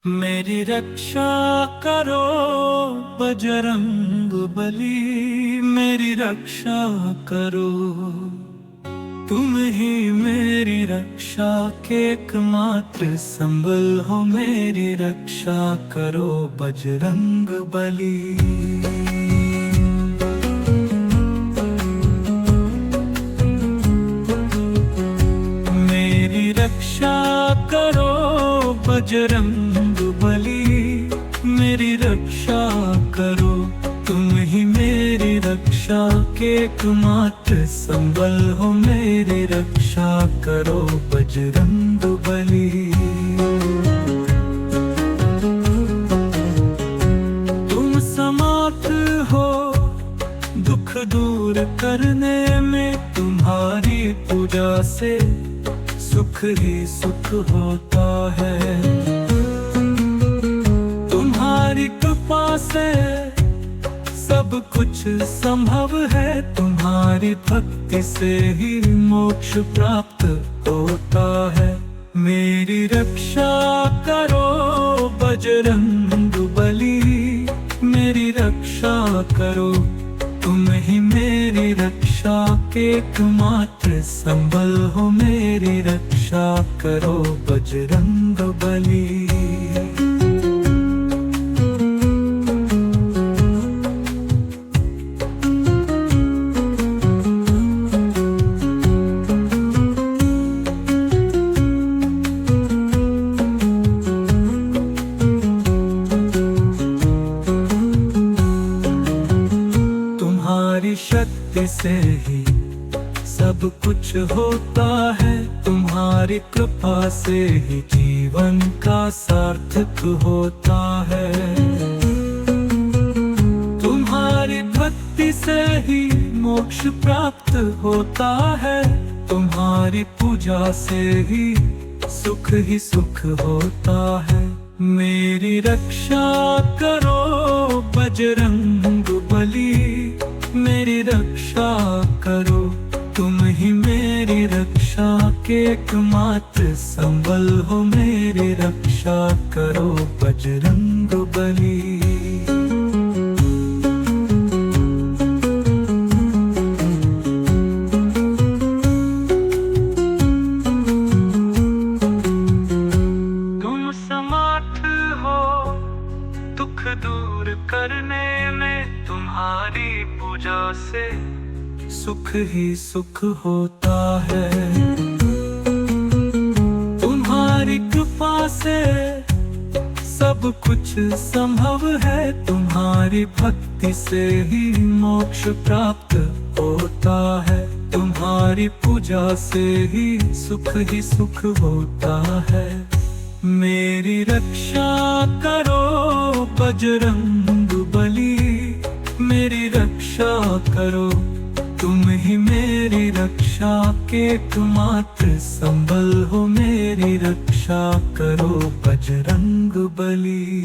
मेरी रक्षा करो बजरंग बली, मेरी रक्षा करो। तुम ही मेरी रक्षा के एकमात्र संबल हो, मेरी रक्षा करो बजरंग बली। मेरी रक्षा करो बजरंग बली, मेरी रक्षा करो। तुम ही मेरी रक्षा के एकमात्र संबल हो, मेरी रक्षा करो बजरंग बली। तुम समर्थ हो दुख दूर करने में, तुम्हारी पूजा से सुख ही सुख होता है। तुम्हारी कृपा से सब कुछ संभव है, तुम्हारी भक्ति से ही मोक्ष प्राप्त होता है। मेरी रक्षा करो बजरंग बली, मेरी रक्षा करो। तुम ही मेरी रक्षा के एकमात्र संबल हो, मेरी रक्षा करो बजरंग बली। तुम्हारी शक्ति से ही सब कुछ होता है, तुम्हारी कृपा से ही जीवन का सार्थक होता है। तुम्हारी भक्ति से ही मोक्ष प्राप्त होता है, तुम्हारी पूजा से ही सुख होता है। मेरी रक्षा करो बजरंग बली, मेरी रक्षा करो। तुम ही मेरी रक्षा के एकमात्र संबल हो, मेरी रक्षा करो बजरंग बली। तुम समर्थ हो दुख दूर करने में, तुम्हारी पूजा से सुख ही सुख होता है। तुम्हारी कृपा से सब कुछ संभव है, तुम्हारी भक्ति से ही मोक्ष प्राप्त होता है। तुम्हारी पूजा से ही सुख होता है। मेरी रक्षा करो बजरंग बली, मेरी रक्षा करो। तुम ही मेरी रक्षा के एकमात्र संबल हो, मेरी रक्षा करो बजरंग बली।